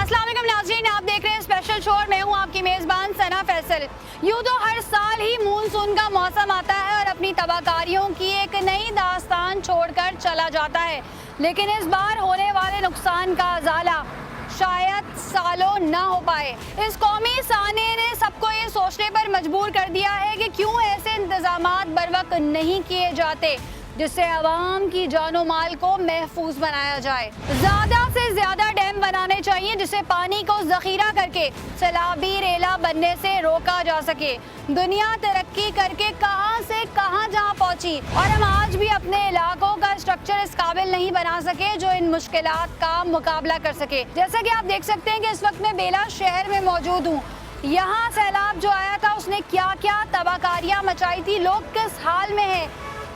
अस्सलाम वालेकुम नाज़रीन, आप देख रहे हैं स्पेशल शो और मैं हूं आपकी मेज़बान सना फैसल। यूँ तो हर साल ही मानसून का मौसम आता है और अपनी तबाहकारियों की एक नई दास्तान छोड़कर चला जाता है, लेकिन इस बार होने वाले नुकसान का अज़ाला शायद सालों ना हो पाए। इस कौमी साने ने सबको ये सोचने पर मजबूर कर दिया है कि क्यों ऐसे इंतजामात बरवक्त नहीं किए जाते जिससे आवाम की जानो माल को महफूज बनाया जाए। ज़्यादा से ज़्यादा डैम बनाने चाहिए जिससे पानी को ज़ख़ीरा करके सैलाबी रेला बनने से रोका जा सके। दुनिया तरक्की करके कहां से कहां जहां पहुंची और हम आज भी अपने इलाकों का स्ट्रक्चर इस काबिल नहीं बना सके जो इन मुश्किलात का मुकाबला कर सके। जैसा कि आप देख सकते हैं कि इस वक्त मैं बेला शहर में मौजूद हूँ। यहाँ सैलाब जो आया था उसने क्या क्या तबाहकारियाँ मचाई थी, लोग किस हाल में हैं,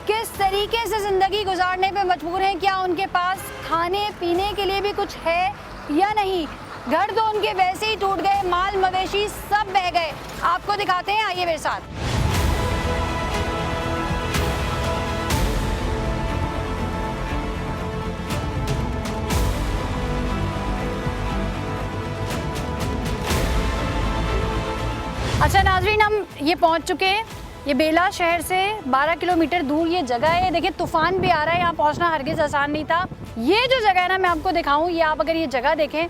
किस तरीके से ज़िंदगी गुजारने पे मजबूर हैं, क्या उनके पास खाने पीने के लिए भी कुछ है या नहीं। घर तो उनके वैसे ही टूट गए, माल मवेशी सब बह गए। आपको दिखाते हैं, आइए मेरे साथ। अच्छा नाज़रीन, हम ये पहुंच चुके हैं। ये बेला शहर से 12 किलोमीटर दूर ये जगह है। देखिए तूफान भी आ रहा है, यहाँ पहुँचना हरगिज़ आसान नहीं था। ये जो जगह है ना, मैं आपको दिखाऊं, ये आप अगर ये जगह देखें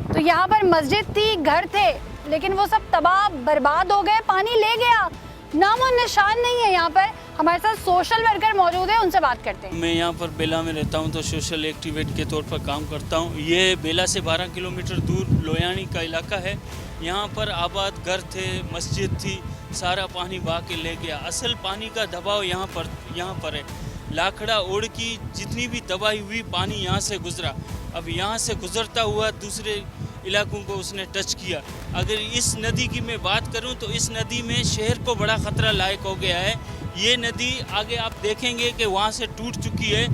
तो यहाँ पर मस्जिद थी, घर थे, लेकिन वो सब तबाह बर्बाद हो गए, पानी ले गया, नामो निशान नहीं है। यहाँ पर हमारे साथ सोशल वर्कर मौजूद है, उनसे बात करते हैं। मैं यहाँ पर बेला में रहता हूँ तो सोशल एक्टिवेट के तौर पर काम करता हूँ। ये बेला से 12 किलोमीटर दूर लोयानी का इलाका है। यहाँ पर आबाद घर थे, मस्जिद थी, सारा पानी बहा के ले गया। असल पानी का दबाव यहाँ पर है। लाखड़ा ओढ़ की जितनी भी तबाही हुई, पानी यहाँ से गुजरा। अब यहाँ से गुजरता हुआ दूसरे इलाकों को उसने टच किया। अगर इस नदी की मैं बात करूं तो इस नदी में शहर को बड़ा ख़तरा लायक हो गया है। ये नदी आगे आप देखेंगे कि वहाँ से टूट चुकी है।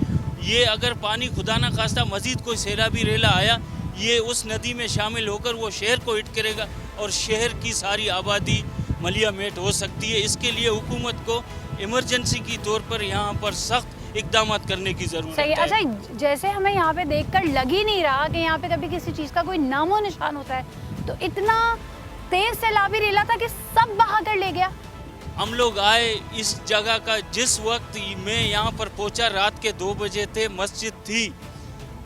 ये अगर पानी खुदा न खास्ता मज़ीद कोई सैलाबी रेला आया, ये उस नदी में शामिल होकर वो शहर को हिट करेगा और शहर की सारी आबादी मलिया मेट हो सकती है। इसके लिए हुकूमत को इमरजेंसी की तौर पर यहाँ पर सख्त इक़दाम करने की ज़रूरत है। अच्छा, जैसे हमें यहाँ पे देखकर लग ही नहीं रहा कि यहाँ पे कभी किसी चीज़ का कोई नामो निशान होता है, तो इतना तेज सैलाबी रेला था कि सब बहा कर ले गया। हम लोग आए इस जगह का, जिस वक्त मैं यहाँ पर पहुँचा रात के 2 बजे थे, मस्जिद थी।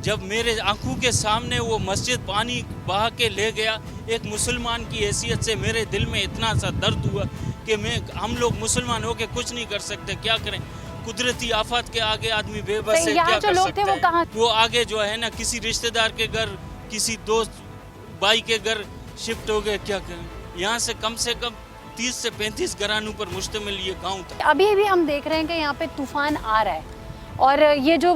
जब मेरे आंखों के सामने वो मस्जिद पानी बहा के ले गया, एक मुसलमान की हैसियत से मेरे दिल में इतना सा दर्द हुआ कि हम लोग मुसलमान होके कुछ नहीं कर सकते, क्या करें। कुदरती आफत के आगे आदमी बेबस है, क्या कर सकते हैं। वो आगे जो है ना, किसी रिश्तेदार के घर, किसी दोस्त भाई के घर शिफ्ट हो गए, क्या करें। यहाँ से कम 30 से 35 घरानों पर मुश्तमिल ये गाँव था। अभी भी हम देख रहे हैं कि यहाँ पे तूफान आ रहा है और ये जो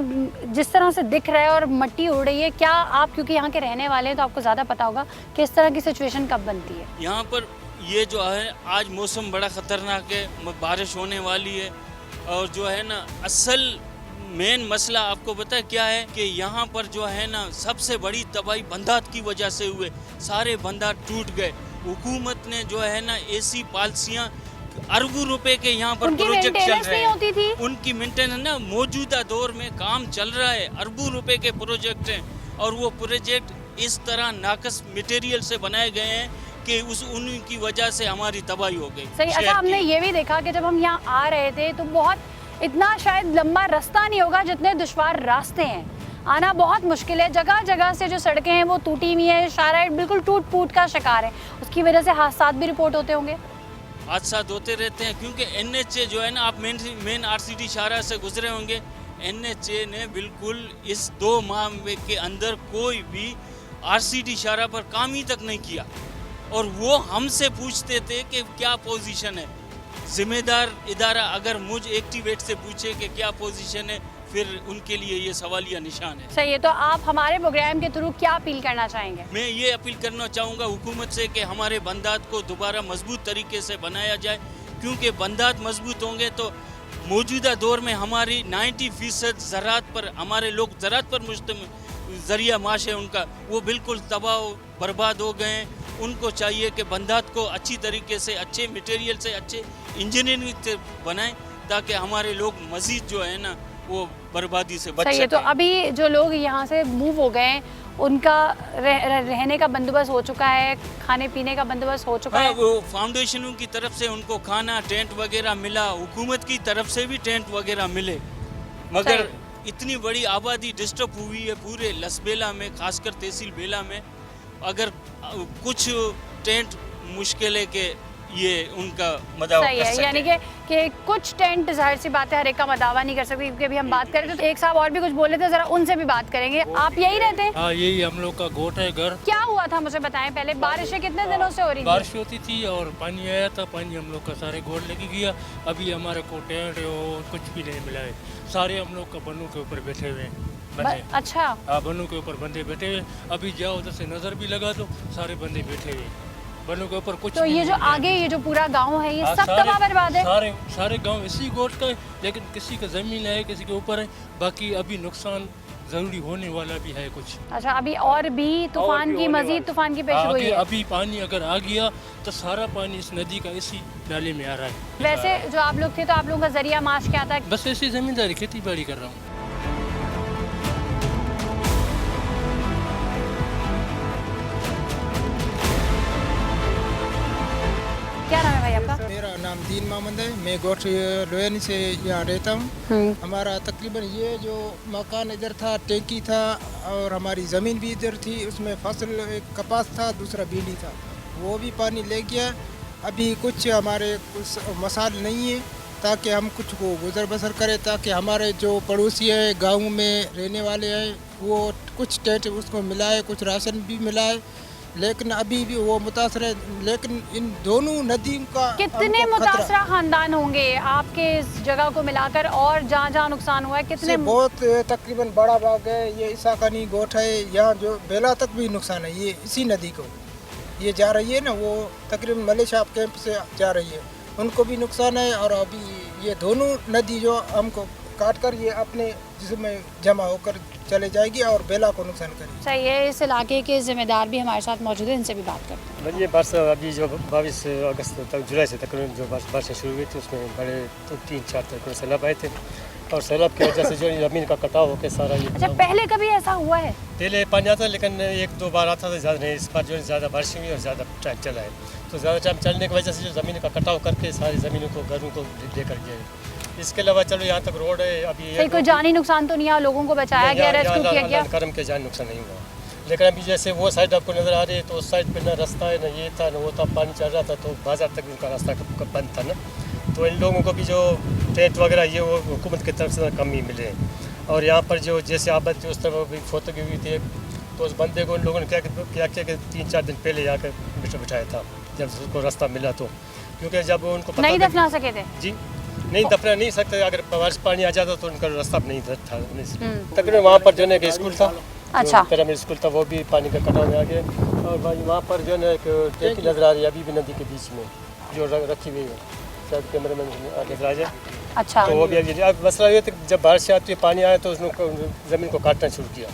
जिस तरह से दिख रहा है और मिट्टी उड़ रही है, क्या आप क्योंकि यहाँ के रहने वाले हैं तो आपको ज़्यादा पता होगा कि इस तरह की सिचुएशन कब बनती है। यहाँ पर ये जो है आज मौसम बड़ा ख़तरनाक है, बारिश होने वाली है। और जो है ना, असल मेन मसला आपको पता क्या है कि यहाँ पर जो है ना, सबसे बड़ी तबाही बंदात की वजह से हुए। सारे बंदात टूट गए। हुकूमत ने जो है ना, ऐसी पॉलिसियाँ, अरबों रुपए के यहाँ पर प्रोजेक्ट चल रहे हैं, उनकी मेंटेनेंस ना मौजूदा दौर में काम चल रहा है। अरबों रुपए के प्रोजेक्ट हैं और वो प्रोजेक्ट इस तरह नाकस मटेरियल से बनाए गए हैं कि उनकी वजह से हमारी तबाही हो गई। सही। अच्छा, हमने ये भी देखा कि जब हम यहाँ आ रहे थे तो बहुत इतना शायद लंबा रास्ता नहीं होगा जितने दुश्वार रास्ते हैं, आना बहुत मुश्किल है। जगह जगह से जो सड़कें हैं वो टूटी हुई है, शाराइट बिल्कुल टूट फूट का शिकार है। उसकी वजह से हादसा भी रिपोर्ट होते होंगे। हादसा होते रहते हैं क्योंकि NHA जो है ना, आप मेन RCD शाहरा से गुजरे होंगे। NHA ने बिल्कुल इस 2 माह के अंदर कोई भी RCD शाहरा पर काम ही तक नहीं किया और वो हमसे पूछते थे कि क्या पोजीशन है। जिम्मेदार इदारा अगर मुझ एक्टिवेट से पूछे कि क्या पोजीशन है, फिर उनके लिए ये सवालिया निशान है। सही है। तो आप हमारे प्रोग्राम के थ्रू क्या अपील करना चाहेंगे? मैं ये अपील करना चाहूँगा हुकूमत से कि हमारे बंदात को दोबारा मजबूत तरीके से बनाया जाए, क्योंकि बंदात मजबूत होंगे तो मौजूदा दौर में हमारी 90% ज़राअत पर, हमारे लोग ज़राअत पर मुश्तमिल ज़रिया माश है उनका, वो बिल्कुल तबाह बर्बाद हो गए हैं। उनको चाहिए कि बंदात को अच्छी तरीके से, अच्छे मटेरियल से, अच्छे इंजीनियरिंग से बनाएं ताकि हमारे लोग मज़ीद जो है ना, वो बर्बादी से बच सकें। तो अभी जो लोग यहाँ से मूव हो गए हैं उनका रहने का बंदोबस्त हो चुका है, खाने पीने का बंदोबस्त हो चुका हाँ, है? वो फाउंडेशनों की तरफ से उनको खाना टेंट वगैरह मिला, हुकूमत की तरफ से भी टेंट वगैरह मिले, मगर इतनी बड़ी आबादी डिस्टर्ब हुई है पूरे लसबेला में, खासकर तहसील बेला में। अगर कुछ टेंट मुश्किल है कि ये उनका मदावा सही कर है, सके। यानी कि कुछ टेंट जाहिर सी बात है हर एक का मदावा नहीं कर सकते, क्योंकि अभी हम बात करें तो एक साहब और भी कुछ बोले थे, जरा उनसे भी बात करेंगे। आप यही रहते हैं? हाँ, यही हम लोग का गोट है घर। क्या हुआ था मुझे बताएं पहले, बारिशें कितने दिनों से हो रही थी? बारिश होती थी और पानी आया था, पानी हम लोग का सारे गोट लेके गया। अभी हमारे को टेंट और कुछ भी नहीं मिला है, सारे हम लोग का बनों के ऊपर बैठे हुए हैं बंदे। अच्छा, हाँ, बनों के ऊपर बंदे बैठे हुए। अभी जाओ उधर से नजर भी लगा दो, सारे बंदे बैठे हुए बनों के ऊपर। कुछ तो भी ये नहीं जो मिला है। आगे ये जो पूरा गांव है ये हाँ, सब तबाह बर्बाद है? सारे गांव इसी गोट का है, लेकिन किसी का जमीन है, किसी के ऊपर है। बाकी अभी नुकसान जरूरी होने वाला भी है कुछ। अच्छा, अभी और भी तूफान की, मजीद तूफान की पेशगोई है? अभी पानी अगर आ गया तो सारा पानी इस नदी का इसी नाले में आ रहा है। वैसे जो आप लोग थे तो आप लोगों का जरिया माश क्या था? बस ऐसी जमींदारी खेती बाड़ी कर रहा हूँ। क्या नाम है भाई आपका? मेरा नाम दीन मोहम्मद है। मैं गोट लोयानी से यहाँ रहता हूँ। हमारा तकरीबन ये जो मकान इधर था, टैंकी था और हमारी ज़मीन भी इधर थी, उसमें फसल एक कपास था, दूसरा बीड़ी था, वो भी पानी ले गया। अभी कुछ हमारे कुछ मसाल नहीं है ताकि हम कुछ को गुजर बसर करें, ताकि हमारे जो पड़ोसी है गाँव में रहने वाले हैं वो कुछ टेंट उसको मिला है, कुछ राशन भी मिला है, लेकिन अभी भी वो मुतासर है। लेकिन इन दोनों नदियों का कितने मुतासरा खानदान होंगे आपके इस जगह को मिलाकर, और जहाँ जहाँ नुकसान हुआ है कितने? बहुत तकरीबन बड़ा बाग है, ये ईसाकानी गोठ है, यहाँ जो बेला तक भी नुकसान है। ये इसी नदी को ये जा रही है ना, वो तकरीबन मलेशिया कैंप से जा रही है, उनको भी नुकसान है। और अभी ये दोनों नदी जो हमको काट कर ये अपने जिसमें जमा होकर चले जाएगी और बेला को नुकसान करेगी। सही है, इस इलाके के जिम्मेदार भी हमारे साथ मौजूद है, इनसे भी बात करते हैं। ये बारिश अभी जो 22 अगस्त तक जुलाई से तकरीबन जो बारिशें शुरू हुई थी उसमें बड़े 3-4 तक सैलाब आए थे, और सैलाब की वजह से जो ज़मीन का कटाव होकर सारा ये अच्छा, पहले कभी ऐसा हुआ है? पहले पानी आता लेकिन 1-2 बार आता था, ज़्यादा नहीं। इस बार जो है ज़्यादा बारिश हुई और ज़्यादा टाइम चला है, तो ज़्यादा टाइम चलने की वजह से जो ज़मीन का कटाव करके सारी ज़मीनों को घरों को लेकर गए। इसके अलावा चलो यहाँ तक रोड है, अभी सही, कोई जानी नुकसान तो नहीं है? लोगों को बचाया गया, रेस्क्यू किया गया? कर्म के जान नुकसान नहीं हुआ, लेकिन अभी जैसे वो साइड आपको नज़र आ रही है तो उस साइड पे ना रास्ता है, ना ये था, ना वो था, पानी चल रहा था, तो बाजार तक उनका रास्ता बंद था ना, तो इन लोगों को भी जो टेंट वगैरह ये वो हुकूमत की तरफ से कम ही मिले। और यहाँ पर जो जैसे आबाद थी उस तरफ भी फोतगी हुई थी, तो उस बंदे को उन लोगों ने क्या कि 3-4 दिन पहले यहाँ कर बिठाया था, जब उसको रास्ता मिला तो, क्योंकि जब उनको पता नहीं दफना सके थे? जी नहीं दफना नहीं सकते, अगर बारिश पानी आ जाता तो उनका रास्ता नहीं था। तकरीबन वहाँ पर जो है एक स्कूल था, अच्छा, पिरामिड स्कूल था, वो भी पानी का कटाव में आ गया। और भाई वहाँ पर जो है एक टैंकी नजर आ रही है अभी भी नदी के बीच में जो रखी हुई है, शायद कैमरे में नजर आ जाए। अच्छा, तो वो भी अब मसला ये था जब बारिश आती है पानी आया तो उसने ज़मीन को काटना शुरू किया,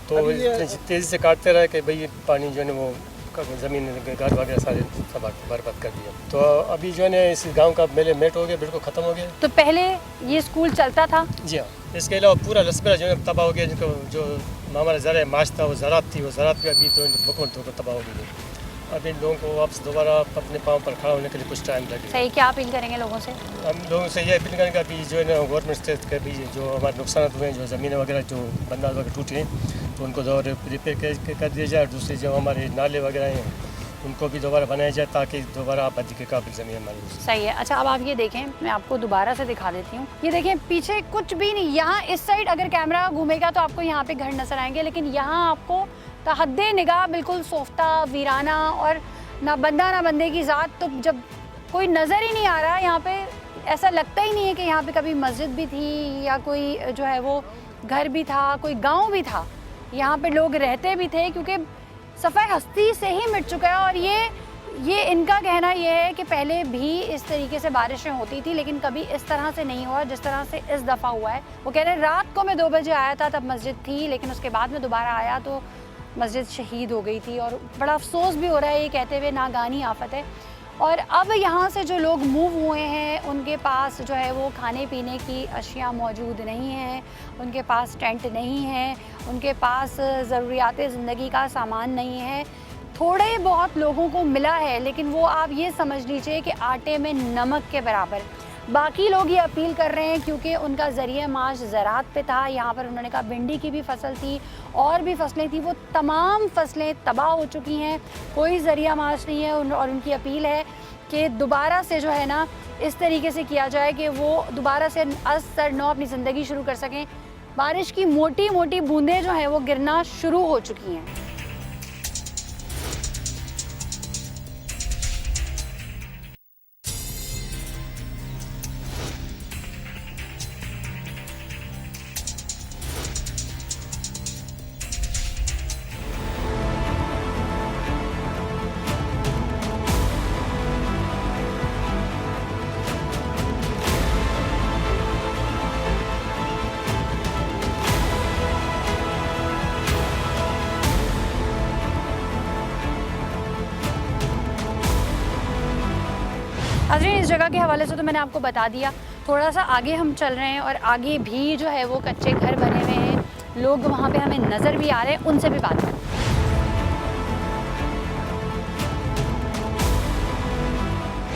तो तेज़ी से काटते रहे कि भाई पानी जो है वो ज़मीन घर वगैरह सारे बर्बाद कर दिया। तो अभी जो है इस गांव का मेले मेट हो गया, बिल्कुल ख़त्म हो गया। तो पहले ये स्कूल चलता था? जी हाँ, इसके अलावा पूरा लसबेरा जो है तबाह हो गया, जिनको जो हमारा ज़रा माश था वो ज़रात थी, वो ज़रात भी अभी तो हुकूमत होकर तबाह हो गई है। अब इन लोगों को वापस दोबारा अपने पाँव पर खड़ा होने के लिए कुछ टाइम लगेगा। सही, क्या अपील करेंगे लोगों से? हम लोगों से ये अपील करेंगे अभी जो है ना गवर्नमेंट से के भी जो हमारे नुकसान हुए हैं, जो ज़मीनें वगैरह जो बंदाज वगैरह टूटी हैं, तो उनको रिपेयर कर दिया जाए, और दूसरे जो हमारे नाले वगैरह हैं उनको भी दोबारा बनाया जाए ताकि दोबारा आबादी के काबिल ज़मीन हमारी। सही है। अच्छा, अब आप ये देखें, मैं आपको दोबारा से दिखा देती हूँ। ये देखें पीछे कुछ भी नहीं, यहाँ इस साइड अगर कैमरा घूमेगा तो आपको यहाँ पे घर नजर आएंगे, लेकिन यहाँ आपको तहद्दे निगाह बिल्कुल सोफ्ता वीराना और ना बंदा ना बंदे की ज़ात, तो जब कोई नज़र ही नहीं आ रहा यहाँ पे, ऐसा लगता ही नहीं है कि यहाँ पे कभी मस्जिद भी थी या कोई जो है वो घर भी था, कोई गांव भी था, यहाँ पे लोग रहते भी थे, क्योंकि सफ़ाई हस्ती से ही मिट चुका है। और ये इनका कहना ये है कि पहले भी इस तरीके से बारिशें होती थी, लेकिन कभी इस तरह से नहीं हुआ जिस तरह से इस दफ़ा हुआ है। वो कह रहे हैं रात को मैं 2 बजे आया था, तब मस्जिद थी, लेकिन उसके बाद में दोबारा आया तो मस्जिद शहीद हो गई थी। और बड़ा अफसोस भी हो रहा है ये कहते हुए, नागानी आफत है। और अब यहाँ से जो लोग मूव हुए हैं उनके पास जो है वो खाने पीने की अशिया मौजूद नहीं है, उनके पास टेंट नहीं है, उनके पास ज़रूरियात ज़िंदगी का सामान नहीं है। थोड़े बहुत लोगों को मिला है, लेकिन वो आप ये समझ लीजिए कि आटे में नमक के बराबर। बाकी लोग ये अपील कर रहे हैं क्योंकि उनका ज़रिया माश ज़राअत पे था। यहाँ पर उन्होंने कहा भिंडी की भी फसल थी और भी फसलें थी, वो तमाम फसलें तबाह हो चुकी हैं, कोई ज़रिया माश नहीं है। और उनकी अपील है कि दोबारा से जो है ना इस तरीके से किया जाए कि वो दोबारा से अस नौ अपनी ज़िंदगी शुरू कर सकें। बारिश की मोटी मोटी बूंदें जो हैं वो गिरना शुरू हो चुकी हैं। नाज़रीन, इस जगह के हवाले से तो मैंने आपको बता दिया। थोड़ा सा आगे हम चल रहे हैं और आगे भी जो है वो कच्चे घर बने हुए हैं, लोग वहाँ पे हमें नज़र भी आ रहे हैं, उनसे भी बात करें।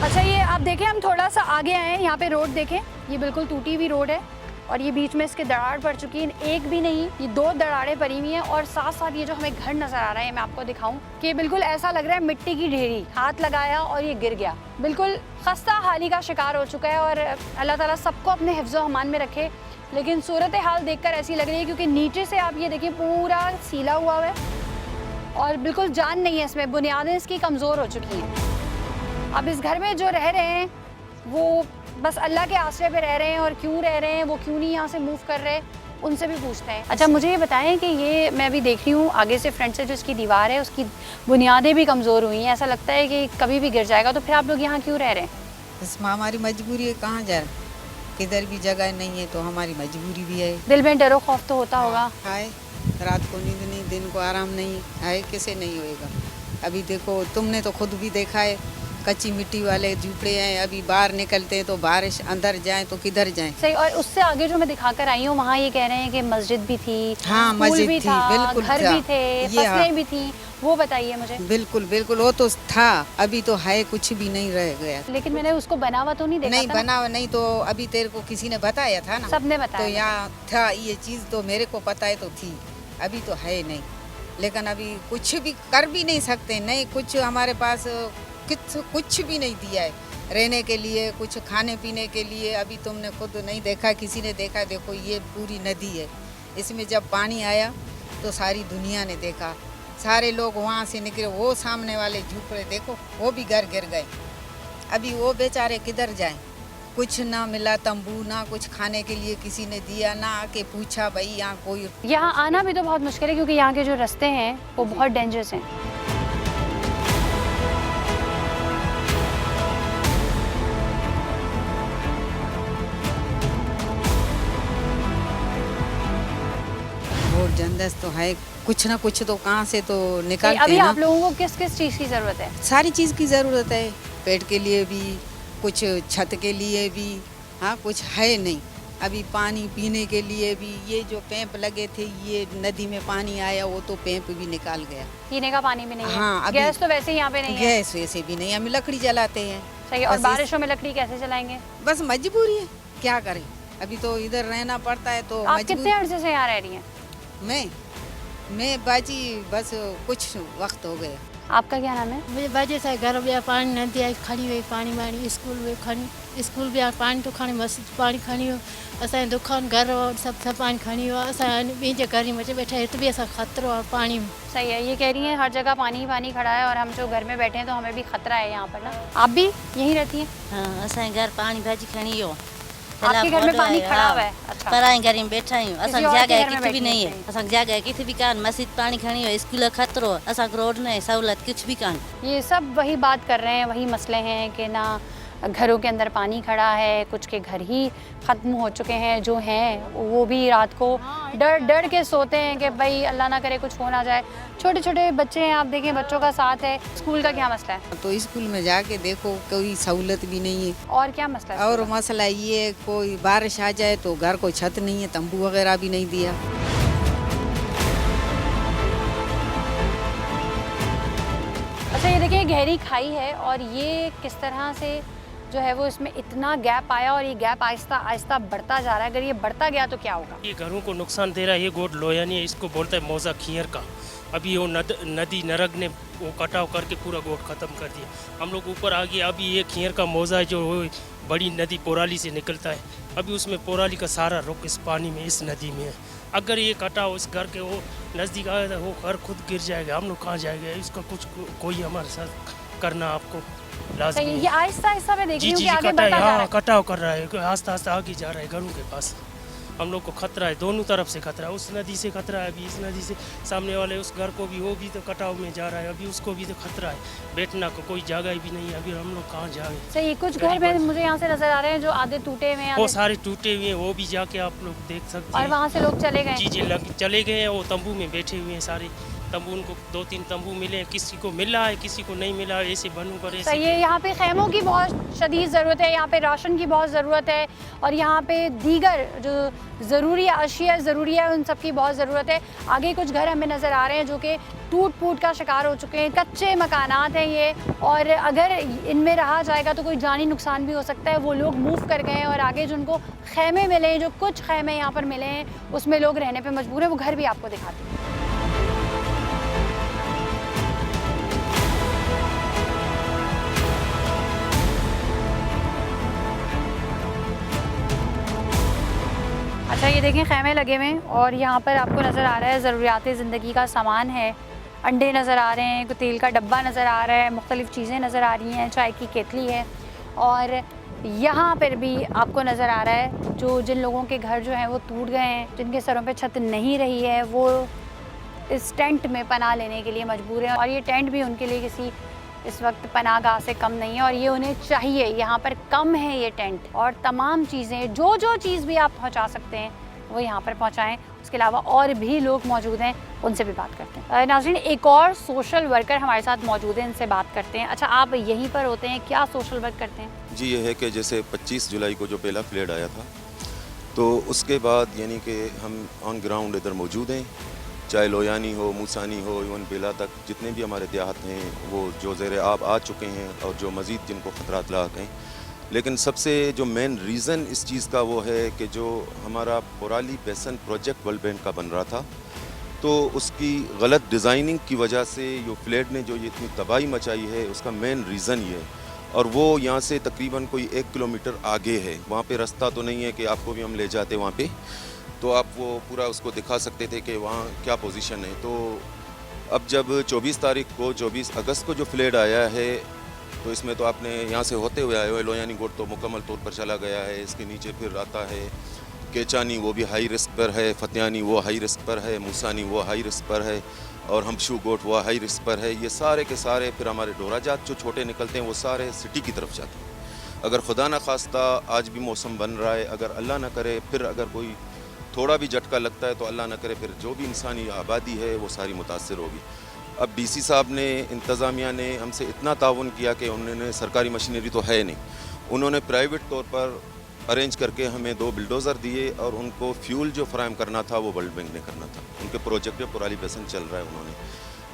अच्छा, ये आप देखें, हम थोड़ा सा आगे आए हैं, यहाँ पे रोड देखें, ये बिल्कुल टूटी हुई रोड है और ये बीच में इसके दरार पड़ चुकी है। एक भी नहीं, ये 2 दरारें पड़ी हुई हैं और साथ साथ ये जो हमें घर नज़र आ रहा है, मैं आपको दिखाऊं कि बिल्कुल ऐसा लग रहा है मिट्टी की ढेरी, हाथ लगाया और ये गिर गया। बिल्कुल खस्ता हाली का शिकार हो चुका है और अल्लाह ताला सबको अपने हिफ्ज़ो अमान में रखे। लेकिन सूरत हाल देखकर ऐसी लग रही है क्योंकि नीचे से आप ये देखिए पूरा सीला हुआ है और बिल्कुल जान नहीं है इसमें, बुनियादें इसकी कमज़ोर हो चुकी हैं। अब इस घर में जो रह रहे हैं वो बस अल्लाह के आसरे पे रह रहे हैं और क्यों रह रहे हैं, वो क्यों नहीं यहाँ से मूव कर रहे, उनसे भी पूछते हैं। अच्छा, मुझे ये बताएं कि ये मैं अभी देख रही हूँ आगे से फ्रंट से जो इसकी दीवार है उसकी बुनियादें भी कमज़ोर हुई हैं, ऐसा लगता है कि कभी भी गिर जाएगा। तो फिर आप लोग यहाँ क्यों रह रहे हैं? इसमें हमारी मजबूरी है, कहाँ जा रहे, किधर भी जगह नहीं है तो हमारी मजबूरी भी है। दिल में डरो खौफ तो होता होगा। है, रात को नींद नहीं, दिन को आराम नहीं है, किसे नहीं होएगा। अभी देखो, तुमने तो खुद भी देखा है, कच्ची मिट्टी वाले झूपड़े हैं, अभी बाहर निकलते हैं तो बारिश अंदर जाए तो किधर जाए। सही। और उससे आगे जो मैं दिखाकर आई हूँ वहाँ ये कह रहे हैं कि मस्जिद भी थी, हाँ, स्कूल मस्जिद भी थी, था, बिल्कुल घर था। भी थे, ये हाँ। फसलें भी थी, वो बताइए मुझे। बिल्कुल बिल्कुल, वो तो था, अभी तो है, कुछ भी नहीं रह गया। लेकिन मैंने उसको बना हुआ तो नहीं देखा नहीं था ना? बना हुआ नहीं तो अभी तेरे को किसी ने बताया था ना, सबने तो बताया। यहाँ था ये चीज़, तो मेरे को पता है तो थी, अभी तो है नहीं। लेकिन अभी कुछ भी कर भी नहीं सकते, नहीं कुछ हमारे पास कुछ भी नहीं दिया है रहने के लिए, कुछ खाने पीने के लिए। अभी तुमने खुद नहीं देखा, किसी ने देखा, देखो ये पूरी नदी है, इसमें जब पानी आया तो सारी दुनिया ने देखा, सारे लोग वहाँ से निकले, वो सामने वाले झूपड़े देखो वो भी घर गिर गए। अभी वो बेचारे किधर जाएं, कुछ ना मिला, तंबू ना कुछ खाने के लिए किसी ने दिया, ना आके पूछा भाई यहाँ कोई। यहाँ आना भी तो बहुत मुश्किल है क्योंकि यहाँ के जो रास्ते हैं वो बहुत डेंजरस हैं। और जंदस तो है, कुछ ना कुछ तो कहाँ से तो निकालते अभी हैं ना। आप लोगों को किस किस चीज़ की ज़रूरत है? सारी चीज़ की ज़रूरत है, पेट के लिए भी, कुछ छत के लिए भी, हाँ कुछ है नहीं। अभी पानी पीने के लिए भी, ये जो पैप लगे थे, ये नदी में पानी आया वो तो पैप भी निकाल गया। पीने का पानी भी नहीं है। हाँ, अभी गैस तो वैसे ही यहाँ पे नहीं है। गैस वैसे भी नहीं, हम लकड़ी जलाते हैं। सही। और बस बारिशों में लकड़ी कैसे जलाएंगे? बस मजबूरी है, क्या करें, अभी तो इधर रहना पड़ता है तो आप कितने अर्से से यहाँ रह रही हैं? मैं बाजी बस कुछ वक्त हो गया। आपका क्या नाम है? मुझे वजह से घर में पानी नदी आई खड़ी हुई, पानी वाणी स्कूल में खड़ी, स्कूल भी पानी तो खणी, मस्जिद पानी खणी हो, असांजी दुकान घर सब पानी खणी हो, असां ॿिए जे घर में बैठे हिते भी असां खतरो आहे पानी में। सही है, ये कह रही हैं हर जगह पानी ही पानी खड़ा है और हम जो घर में बैठे हैं तो हमें भी खतरा है यहाँ पर ना। आप भी यहीं रहती हैं? हाँ, असांजे घर पानी भाजी खणी हो। आपके घर में पानी खड़ा हुआ है? अच्छा। पराए घर में बैठा आहियूं, किसी असां और के जगह घर में किथे भी बैठी नहीं हैं? है, असां जगह किथे भी कान, मस्जिद पानी खणी हो, स्कूल खतरो, असां रोड न सहूलत कुछ भी कान। ये सब वही बात कर रहे हैं, वही मसले हैं कि ना घरों के अंदर पानी खड़ा है, कुछ के घर ही ख़त्म हो चुके हैं। जो हैं वो भी रात को डर डर के सोते हैं कि भाई अल्लाह ना करे कुछ हो ना जाए। छोटे छोटे बच्चे हैं, आप देखें बच्चों का साथ है। स्कूल का क्या मसला है? तो स्कूल में जाके देखो कोई सहूलत भी नहीं है। और क्या मसला है? और मसला ये कोई बारिश आ जाए तो घर को छत नहीं है, तंबू वगैरह भी नहीं दिया। अच्छा ये देखिए गहरी खाई है और ये किस तरह से जो है वो इसमें इतना गैप आया और ये गैप आहिस्ता आहिस्ता बढ़ता जा रहा है। अगर ये बढ़ता गया तो क्या होगा? ये घरों को नुकसान दे रहा है। ये गोट लोयानी है, इसको बोलते हैं मौजा खियर का। अभी वो नदी नरग ने वो कटाव करके पूरा गोट ख़त्म कर दिया। हम लोग ऊपर आ गए। अभी ये खियर का मौजा है जो बड़ी नदी पोराली से निकलता है। अभी उसमें पोराली का सारा रुख इस पानी में, इस नदी में है। अगर ये कटाव इस घर के वो नज़दीक आया तो वो घर खुद गिर जाएगा। हम लोग कहाँ जाएंगे? इसका कुछ कोई हमारे साथ करना आपको लाज़मी है। ये आहिस्ता आहिस्ता मैं देख रही हूँ कि आगे कटाव, बढ़ता जा रहा है। कटाव कर रहा है, आस्ता आस्ता आगे जा रहा है घरों के पास। हम लोग को खतरा है, दोनों तरफ से खतरा है। उस नदी से खतरा है, अभी इस नदी से सामने वाले उस घर को भी, वो भी तो कटाव में जा रहा है। अभी उसको भी तो खतरा है, बैठना को कोई जगह भी नहीं है। अभी हम लोग कहाँ जाए? सही, कुछ घर में मुझे यहाँ से नजर आ रहे हैं जो आधे टूटे हुए हैं, वो सारे टूटे हुए हैं। वो भी जाके आप लोग देख सकते और हैं। वहाँ से लोग चले गए। जी चले गए हैं। वो तंबू में बैठे हुए हैं सारे। तंबू उनको 2-3 तंबू मिले हैं, किसी को मिला है, किसी को नहीं मिला। ऐसे बनू पर सही है, यहाँ पे खैमों की बहुत शदीद ज़रूरत है, यहाँ पे राशन की बहुत ज़रूरत है और यहाँ पे दीगर जो ज़रूरी अशिया ज़रूरी है उन सब की बहुत ज़रूरत है। आगे कुछ घर हमें नज़र आ रहे हैं जो कि टूट फूट का शिकार हो चुके हैं, कच्चे मकानात हैं ये, और अगर इनमें रहा जाएगा तो कोई जानी नुकसान भी हो सकता है। वो लोग मूव कर गए हैं और आगे जिनको खैमे मिले हैं, जो कुछ खैमे यहाँ पर मिले हैं, उसमें लोग रहने पर मजबूर हैं। वो घर भी आपको दिखाते हैं। अच्छा ये देखें खैमे लगे हुए हैं और यहाँ पर आपको नज़र आ रहा है ज़रूरियात ज़िंदगी का सामान है। अंडे नज़र आ रहे हैं, कोई तेल का डब्बा नज़र आ रहा है, मुख्तलिफ़ चीज़ें नज़र आ रही हैं, चाय की केतली है। और यहाँ पर भी आपको नज़र आ रहा है जो जिन लोगों के घर जो हैं वो टूट गए हैं, जिनके सरों पे छत नहीं रही है, वो इस टेंट में पनाह लेने के लिए मजबूर हैं। और ये टेंट भी उनके लिए किसी इस वक्त पनाहगाह से कम नहीं है और ये उन्हें चाहिए। यहाँ पर कम है ये टेंट और तमाम चीज़ें, जो चीज़ भी आप पहुँचा सकते हैं वो यहाँ पर पहुँचाएँ। उसके अलावा और भी लोग मौजूद हैं, उनसे भी बात करते हैं। नाज़रीन, एक और सोशल वर्कर हमारे साथ मौजूद हैं, इनसे बात करते हैं। अच्छा, आप यहीं पर होते हैं, क्या सोशल वर्क करते हैं? जी, ये है कि जैसे 25 जुलाई को जो पहला फ्लड आया था, तो उसके बाद यानी कि हम ऑन ग्राउंड इधर मौजूद हैं। चाहे लोयानी हो, मूसानी हो, इवन बेला तक जितने भी हमारे देहात हैं वो जो ज़ेर आब आ चुके हैं और जो मज़ीद जिनको ख़तरात लाक हैं। लेकिन सबसे जो मेन रीज़न इस चीज़ का वो है कि जो हमारा पोराली बेसन प्रोजेक्ट वर्ल्ड बैंक का बन रहा था, तो उसकी गलत डिज़ाइनिंग की वजह से जो फ्लड ने जो ये इतनी तबाही मचाई है, उसका मेन रीज़न ये है। और वो यहाँ से तकरीबन कोई 1 किलोमीटर आगे है। वहाँ पे रास्ता तो नहीं है कि आपको भी हम ले जाते वहाँ पे, तो आप वो पूरा उसको दिखा सकते थे कि वहाँ क्या पोजीशन है। तो अब जब 24 तारीख को 24 अगस्त को जो फ्लड आया है, तो इसमें तो आपने यहाँ से होते हुए आए हुए लोयानी गोट तो मुकम्मल तौर पर चला गया है। इसके नीचे फिर आता है केचानी, वो भी हाई रिस्क पर है, फतियानी वो हाई रिस्क पर है, मूसानी वो हाई रिस्क पर है, और हमशू गोट वो हाई रिस्क पर है। ये सारे के सारे फिर हमारे डोराजात जो छोटे निकलते हैं वो सारे सिटी की तरफ जाते हैं। अगर खुदा न खास्ता आज भी मौसम बन रहा है, अगर अल्लाह न करे फिर अगर कोई थोड़ा भी झटका लगता है तो अल्लाह न करे फिर जो भी इंसानी आबादी है वो सारी मुतासर होगी। अब डीसी साहब ने, इंतज़ामिया ने हमसे इतना ताउन किया कि उन्होंने, सरकारी मशीनरी तो है नहीं, उन्होंने प्राइवेट तौर पर अरेंज करके हमें 2 बिल्डोज़र दिए और उनको फ्यूल जो फ्राहम करना था वो वर्ल्ड बैंक ने करना था। उनके प्रोजेक्ट में पोराली बेसन चल रहा है उन्होंने।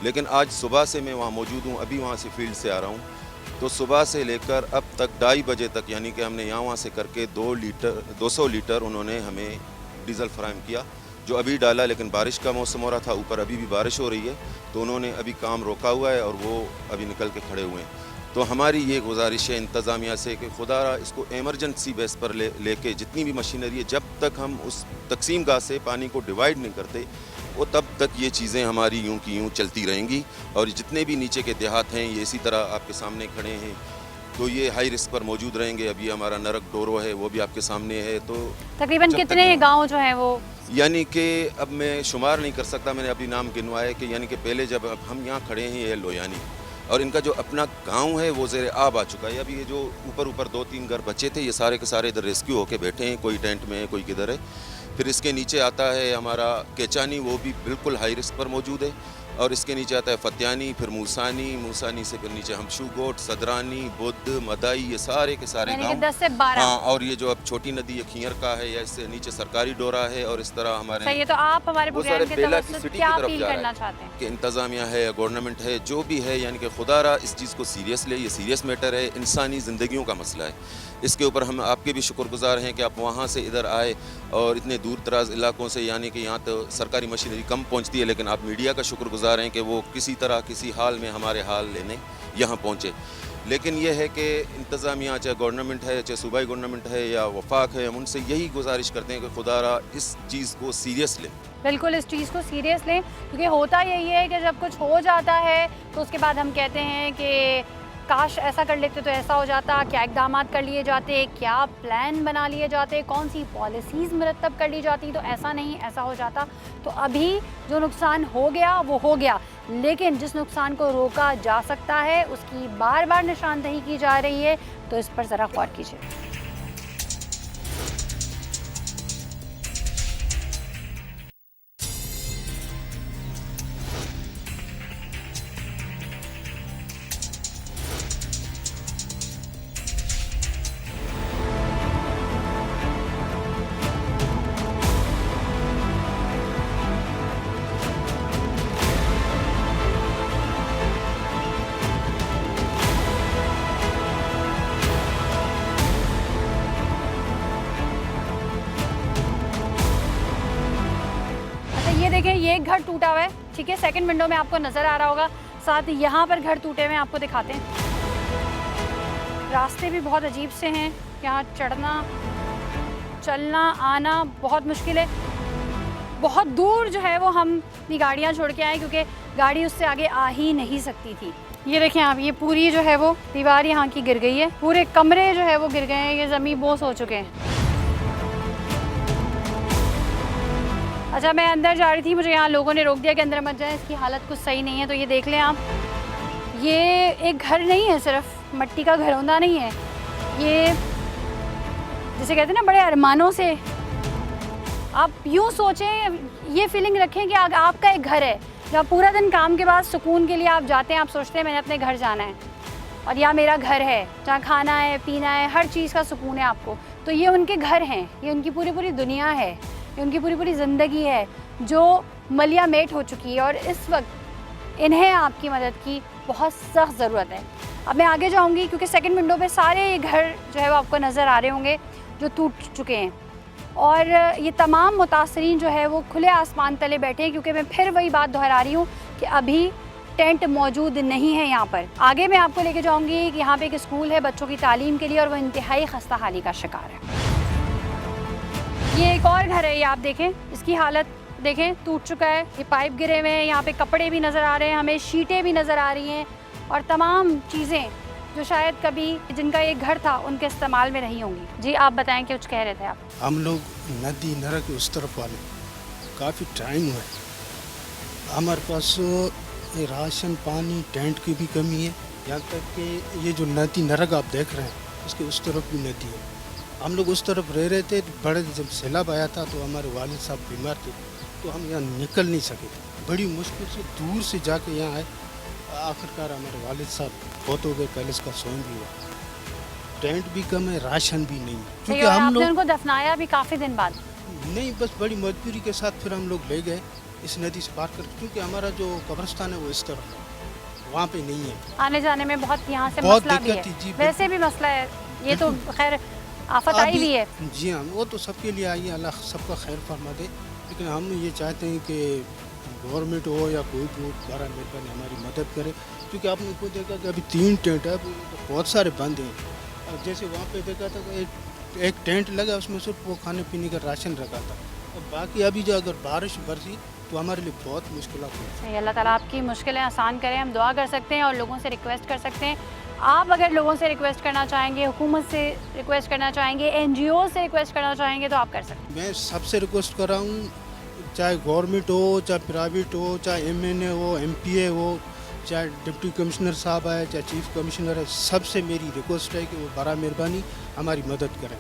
लेकिन आज सुबह से मैं वहाँ मौजूद हूँ, अभी वहाँ से फील्ड से आ रहा हूँ, तो सुबह से लेकर अब तक 2:30 बजे तक, यानी कि हमने यहाँ वहाँ से करके 200 लीटर उन्होंने हमें डीज़ल फ्राहम किया, जो अभी डाला। लेकिन बारिश का मौसम हो रहा था, ऊपर अभी भी बारिश हो रही है, तो उन्होंने अभी काम रोका हुआ है और वो अभी निकल के खड़े हुए हैं। तो हमारी ये गुजारिश है इंतज़ामिया से कि खुदा इसको एमरजेंसी बेस पर लेके जितनी भी मशीनरी है, जब तक हम उस तकसीम गाह से पानी को डिवाइड नहीं करते, वो तब तक ये चीज़ें हमारी यूं की यूं चलती रहेंगी। और जितने भी नीचे के देहात हैं ये इसी तरह आपके सामने खड़े हैं, तो ये हाई रिस्क पर मौजूद रहेंगे। अभी हमारा नरक डोरो है वो भी आपके सामने है। तो तकरीबन कितने गाँव जो हैं वो, यानी कि अब मैं शुमार नहीं कर सकता, मैंने अभी नाम गिनवाया कि यानी कि पहले जब अब हम यहाँ खड़े हैं, ये लोयानी, और इनका जो अपना गांव है वो ज़ेर आब आ चुका है। अभी ये जो ऊपर ऊपर 2-3 घर बचे थे, ये सारे के सारे इधर रेस्क्यू होके बैठे हैं, कोई टेंट में है, कोई किधर है। फिर इसके नीचे आता है हमारा केचानी, वो भी बिल्कुल हाई रिस्क पर मौजूद है। और इसके नीचे आता है फत्यानी, फिर मूसानी से फिर नीचे हमशूगोट, सदरानी, बुद्ध, मदाई, ये सारे के सारे गाँव। 10 से 12। हाँ, और ये जो अब छोटी नदी ये खियर का है, या इससे नीचे सरकारी डोरा है, और इस तरह हमारे सही है। तो आप हमारे वो प्रोग्राम सारे के बेला की तवज्जुह सिटी क्या की तरफ अपील जा रहा करना है चाहते हैं? कि इंतज़ामिया है या गवर्नमेंट है, जो भी है, यानी कि खुदारा इस चीज़ को सीरियस ले। ये सीरियस मैटर है, इंसानी ज़िंदगियों का मसला है। इसके ऊपर हम आपके भी शुक्रगुजार हैं कि आप वहाँ से इधर आए और इतने दूर दराज इलाकों से, यानी कि यहाँ तो सरकारी मशीनरी कम पहुँचती है, लेकिन आप मीडिया का शुक्रगुजार हैं कि वो किसी तरह किसी हाल में हमारे हाल लेने यहाँ पहुँचे। लेकिन यह है कि इंतज़ामिया, चाहे गवर्नमेंट है, चाहे सूबाई गवर्नमेंट है या वफाक है, हम उनसे यही गुजारिश करते हैं कि खुदारा इस चीज़ को सीरियस लें। बिल्कुल इस चीज़ को सीरियस लें, क्योंकि होता यही है कि जब कुछ हो जाता है तो उसके बाद हम कहते हैं कि काश ऐसा कर लेते तो ऐसा हो जाता, क्या इकदाम कर लिए जाते, क्या प्लान बना लिए जाते, कौन सी पॉलिसीज़ मुरतब कर ली जाती, तो ऐसा नहीं, ऐसा हो जाता। तो अभी जो नुकसान हो गया वो हो गया, लेकिन जिस नुकसान को रोका जा सकता है उसकी बार बार निशानदही की जा रही है, तो इस पर ज़रा गौर कीजिए। ये देखें, ये एक घर टूटा हुआ है, ठीक है, सेकंड विंडो में आपको नज़र आ रहा होगा। साथ ही यहाँ पर घर टूटे हुए हैं, आपको दिखाते हैं। रास्ते भी बहुत अजीब से हैं, यहाँ चढ़ना चलना आना बहुत मुश्किल है। बहुत दूर जो है वो हम अपनी गाड़ियाँ छोड़ के आए, क्योंकि गाड़ी उससे आगे आ ही नहीं सकती थी। ये देखें आप, ये पूरी जो है वो दीवार यहाँ की गिर गई है, पूरे कमरे जो है वो गिर गए हैं, ये ज़मीन बोस हो चुके हैं। अच्छा, मैं अंदर जा रही थी, मुझे यहाँ लोगों ने रोक दिया कि अंदर मत जाएं, इसकी हालत कुछ सही नहीं है। तो ये देख लें आप, ये एक घर नहीं है, सिर्फ मिट्टी का घरौंदा नहीं है, ये जिसे कहते हैं ना बड़े अरमानों से। आप यूँ सोचें, ये फीलिंग रखें कि आपका एक घर है, जहाँ पूरा दिन काम के बाद सुकून के लिए आप जाते हैं, आप सोचते हैं मैंने अपने घर जाना है, और यहाँ मेरा घर है जहाँ खाना है, पीना है, हर चीज़ का सुकून है आपको। तो ये उनके घर हैं, ये उनकी पूरी पूरी दुनिया है, ये उनकी पूरी पूरी ज़िंदगी है जो मलिया मेट हो चुकी है, और इस वक्त इन्हें आपकी मदद की बहुत सख्त ज़रूरत है। अब मैं आगे जाऊंगी, क्योंकि सेकंड विंडो पे सारे घर जो है वो आपको नज़र आ रहे होंगे जो टूट चुके हैं, और ये तमाम मुतासरीन जो है वो खुले आसमान तले बैठे हैं, क्योंकि मैं फिर वही बात दोहरा रही हूँ कि अभी टेंट मौजूद नहीं है यहाँ पर। आगे मैं आपको लेके जाऊँगी कि यहाँ पे एक स्कूल है बच्चों की तालीम के लिए, और वो इंतहाई खस्ता हाली का शिकार है। ये एक और घर है, ये आप देखें, इसकी हालत देखें, टूट चुका है, ये पाइप गिरे हुए हैं, यहाँ पे कपड़े भी नज़र आ रहे हैं, हमें शीटें भी नज़र आ रही हैं, और तमाम चीज़ें जो शायद कभी जिनका एक घर था उनके इस्तेमाल में नहीं होंगी। जी आप बताएं, कुछ कह रहे थे आप? हम लोग नदी नहर के उस तरफ वाले काफ़ी टाइम हुआ है, हमारे पास ये राशन पानी टेंट की भी कमी है, यहाँ तक कि ये जो नदी नरक आप देख रहे हैं उसके उस तरफ भी नदी है। हम लोग उस तरफ रह रहे थे, बड़े जब सैलाब आया था तो हमारे वालिद साहब बीमार थे, तो हम यहाँ निकल नहीं सके, बड़ी मुश्किल से दूर से जाके यहाँ आए। आखिरकार हमारे वालिद साहब बहुत हो गए, पहले इसका स्वयं भी हुआ, टेंट भी कम है, राशन भी नहीं, क्योंकि हम लोग उनको दफनाया भी काफ़ी दिन बाद नहीं, बस बड़ी मजबूरी के साथ फिर हम लोग ले गए इस नदी से पार कर, क्योंकि हमारा जो कब्रिस्तान है वो इस तरफ है, वहाँ पे नहीं है, आने जाने में बहुत यहाँ से बहुत मसला भी दिक्कत थी। जी वैसे भी मसला है, ये तो खैर आफत आई भी है। जी हाँ, वो तो सबके लिए आई है, अल्लाह सबका खैर फरमा दे, लेकिन हम ये चाहते हैं कि गवर्नमेंट हो या कोई भी बड़ा मेहरबानी हमारी मदद करे, क्योंकि आपने खुद देखा कि अभी 3 टेंट है, तो बहुत सारे बंद हैं। अब जैसे वहाँ पे देखा था एक टेंट लगा, उसमें सिर्फ वो खाने पीने का राशन रखा था, और बाकी अभी जो अगर बारिश बरसी तो हमारे लिए बहुत मुश्किल होगी। अल्लाह ताला आपकी मुश्किलें आसान करें, हम दुआ कर सकते हैं और लोगों से रिक्वेस्ट कर सकते हैं। आप अगर लोगों से रिक्वेस्ट करना चाहेंगे, हुकूमत से रिक्वेस्ट करना चाहेंगे, NGO से रिक्वेस्ट करना चाहेंगे, तो आप कर सकते हैं। मैं सबसे रिक्वेस्ट कर रहा हूँ, चाहे गवर्नमेंट हो, चाहे प्राइवेट हो, चाहे MNA हो, MPA हो, चाहे डिप्टी कमिश्नर साहब आए, चाहे चीफ कमिश्नर है, सबसे मेरी रिक्वेस्ट है कि वो बड़ा मेहरबानी हमारी मदद करें।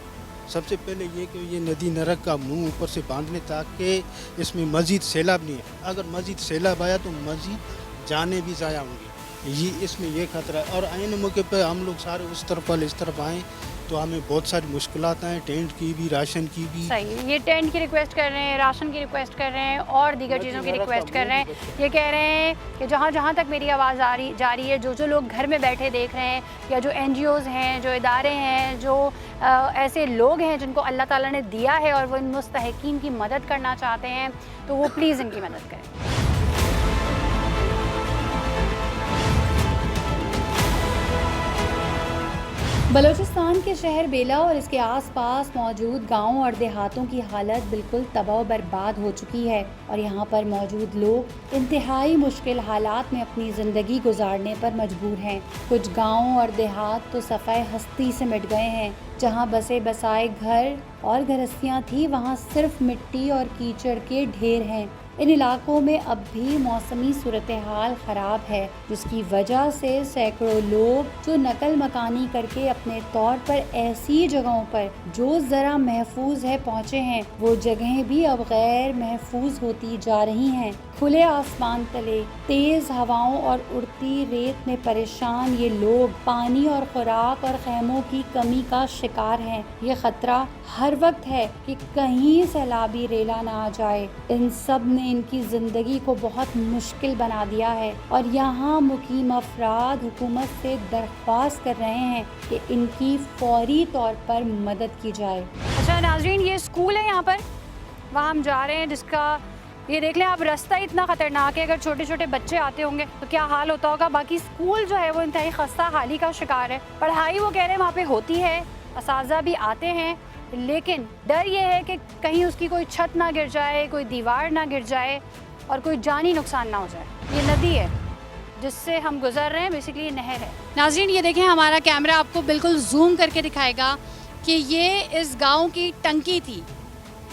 सबसे पहले ये कि ये नदी नरक का मुंह ऊपर से बांध लें ताकि इसमें मज़ीद सैलाब नहीं है। अगर मज़ीद सैलाब आया तो मज़ीद जाने भी ज़ाया होंगी, ये इसमें ये खतरा है। और आने मौके पर हम लोग सारे उस तरफ वाले इस तरफ आएँ तो हमें बहुत सारी मुश्किलात आएँ, टेंट की भी, राशन की भी। सही, ये टेंट की रिक्वेस्ट कर रहे हैं, राशन की रिक्वेस्ट कर रहे हैं और दीगर चीज़ों की रिक्वेस्ट कर रहे हैं। ये कह रहे हैं कि जहाँ जहाँ तक मेरी आवाज़ जा रही है, जो लोग घर में बैठे देख रहे हैं या जो NGOs हैं, जो इदारे हैं, जो ऐसे लोग हैं जिनको अल्लाह ताला ने दिया है और वो इन मुस्तहिकीन की मदद करना चाहते हैं, तो वो प्लीज़ इनकी मदद करें। बलूचिस्तान के शहर बेला और इसके आसपास मौजूद गांवों और देहातों की हालत बिल्कुल तबाह बर्बाद हो चुकी है और यहां पर मौजूद लोग इंतहाई मुश्किल हालात में अपनी ज़िंदगी गुजारने पर मजबूर हैं। कुछ गांवों और देहात तो सफ़ाए हस्ती से मिट गए हैं। जहां बसे बसाए घर और गृहस्थियां थी, वहां सिर्फ मिट्टी और कीचड़ के ढेर हैं। इन इलाकों में अब भी मौसमी सूरत हाल ख़राब है, जिसकी वजह से सैकड़ों लोग जो नकल मकानी करके अपने तौर पर ऐसी जगहों पर जो ज़रा महफूज है पहुँचे हैं, वो जगहें भी अब गैर महफूज होती जा रही हैं। खुले आसमान तले तेज़ हवाओं और उड़ती रेत में परेशान ये लोग पानी और खुराक और खैमों की कमी का शिकार हैं। ये ख़तरा हर वक्त है कि कहीं सैलाबी रेला ना आ जाए। इन सब ने इनकी ज़िंदगी को बहुत मुश्किल बना दिया है और यहाँ मुकीम अफराद हुकूमत से दरख्वास्त कर रहे हैं कि इनकी फौरी तौर पर मदद की जाए। अच्छा नाज़रीन, ये स्कूल है यहाँ पर, वहाँ हम जा रहे हैं, जिसका ये देख लें आप, रास्ता इतना ख़तरनाक है। अगर छोटे छोटे बच्चे आते होंगे तो क्या हाल होता होगा। बाकी स्कूल जो है वो इंतहाई खस्ता हाली का शिकार है। पढ़ाई वो कह रहे हैं वहाँ पे होती है, असातिज़ा भी आते हैं, लेकिन डर ये है कि कहीं उसकी कोई छत ना गिर जाए, कोई दीवार ना गिर जाए और कोई जानी नुकसान ना हो जाए। ये नदी है जिससे हम गुजर रहे हैं, बेसिकली ये नहर है। नाज़रीन ये देखें, हमारा कैमरा आपको बिल्कुल जूम करके दिखाएगा कि ये इस गाँव की टंकी थी।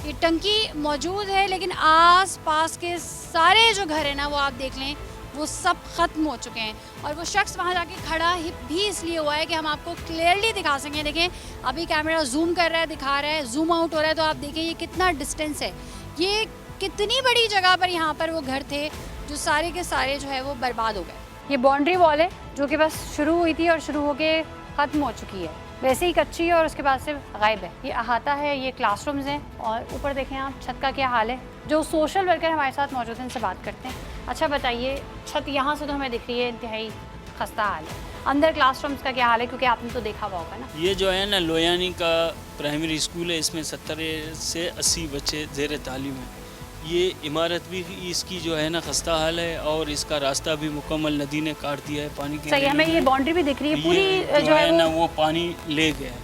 ये टंकी मौजूद है, लेकिन आस पास के सारे जो घर हैं ना, वो आप देख लें, वो सब ख़त्म हो चुके हैं। और वो शख्स वहाँ जाके खड़ा भी इसलिए हुआ है कि हम आपको क्लियरली दिखा सकें। देखें, अभी कैमरा जूम कर रहा है, दिखा रहा है, जूम आउट हो रहा है, तो आप देखें ये कितना डिस्टेंस है। ये कितनी बड़ी जगह पर यहाँ पर वो घर थे जो सारे के सारे जो है वो बर्बाद हो गए। ये बाउंड्री वॉल है जो कि बस शुरू हुई थी और शुरू होके ख़त्म हो चुकी है, वैसे ही कच्ची है और उसके बाद से गायब है। ये अहाता है, ये क्लासरूम्स हैं और ऊपर देखें आप छत का क्या हाल है। जो सोशल वर्कर हमारे साथ मौजूद हैं उनसे बात करते हैं। अच्छा बताइए, छत यहाँ से तो हमें दिख रही है इंतहाई खस्ता हाल है, अंदर क्लासरूम्स का क्या हाल है, क्योंकि आपने तो देखा हुआ होगा ना। ये जो है ना लोयानी का प्राइमरी स्कूल है, इसमें 70 से 80 बच्चे ज़ेर तालीम हैं। ये इमारत भी इसकी जो है ना खस्ता हाल है और इसका रास्ता भी मुकम्मल नदी ने काट दिया है पानी के। सही, हमें ये बाउंड्री भी दिख रही है पूरी जो है ना वो पानी ले गया है।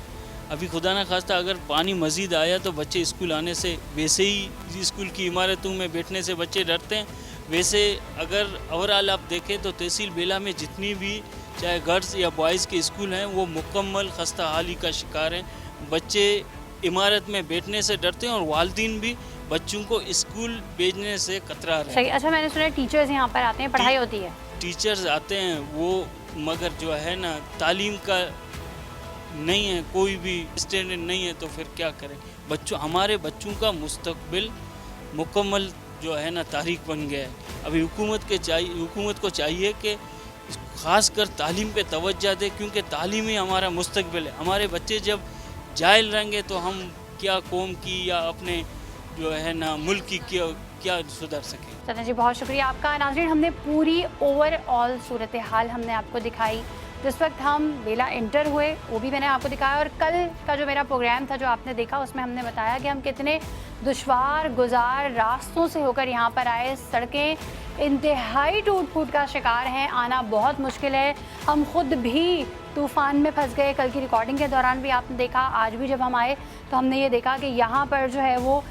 अभी खुदा ना खास्ता अगर पानी मज़ीद आया तो बच्चे स्कूल आने से, वैसे ही स्कूल की इमारतों में बैठने से बच्चे डरते हैं। वैसे अगर ओवरऑल आप देखें तो तहसील बेला में जितनी भी चाहे गर्ल्स या बॉयज़ के स्कूल हैं वो मुकम्मल खस्ता हाली का शिकार हैं। बच्चे इमारत में बैठने से डरते हैं और वालिदैन भी बच्चों को स्कूल भेजने से कतरा रहे हैं। सही। अच्छा, मैंने सुना टीचर्स यहाँ पर आते हैं, पढ़ाई होती है। टीचर्स आते हैं वो, मगर जो है ना तालीम का नहीं है, कोई भी स्टैंडर्ड नहीं है, तो फिर क्या करें। हमारे बच्चों का मुस्तकबिल मुकम्मल जो है ना तारीख बन गया है। अभी हुकूमत को चाहिए कि ख़ास कर तालीम पे तवज्जो दे, क्योंकि तालीम ही हमारा मुस्तकबिल है। हमारे बच्चे जब जाहिल रहेंगे तो हम क्या कौम की या अपने जो है ना मुल्क की क्या सुधर सके। चलें जी, बहुत शुक्रिया आपका। नाज़रीन, हमने पूरी ओवरऑल सूरत हाल हमने आपको दिखाई। जिस वक्त हम बेला इंटर हुए वो भी मैंने आपको दिखाया, और कल का जो मेरा प्रोग्राम था जो आपने देखा उसमें हमने बताया कि हम कितने दुश्वार गुजार रास्तों से होकर यहाँ पर आए। सड़कें इंतहाई टूट फूट का शिकार हैं, आना बहुत मुश्किल है। हम खुद भी तूफ़ान में फंस गए। कल की रिकॉर्डिंग के दौरान भी आपने देखा, आज भी जब हम आए तो हमने ये देखा कि यहाँ पर जो है वो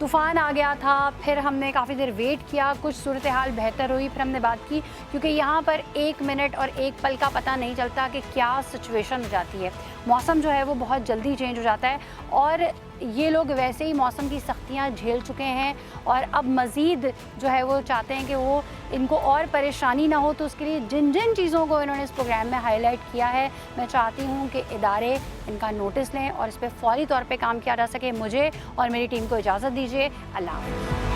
तूफ़ान आ गया था। फिर हमने काफ़ी देर वेट किया, कुछ सूरत हाल बेहतर हुई, फिर हमने बात की, क्योंकि यहाँ पर 1 मिनट और 1 पल का पता नहीं चलता कि क्या सिचुएशन हो जाती है। मौसम जो है वो बहुत जल्दी चेंज हो जाता है और ये लोग वैसे ही मौसम की सख्तियाँ झेल चुके हैं और अब मज़ीद जो है वो चाहते हैं कि वो इनको और परेशानी ना हो, तो उसके लिए जिन जिन चीज़ों को इन्होंने इस प्रोग्राम में हाईलाइट किया है, मैं चाहती हूँ कि इदारे इनका नोटिस लें और इस पर फौरी तौर पे काम किया जा सके। मुझे और मेरी टीम को इजाज़त दीजिए। अल्लाह हाफ़िज़।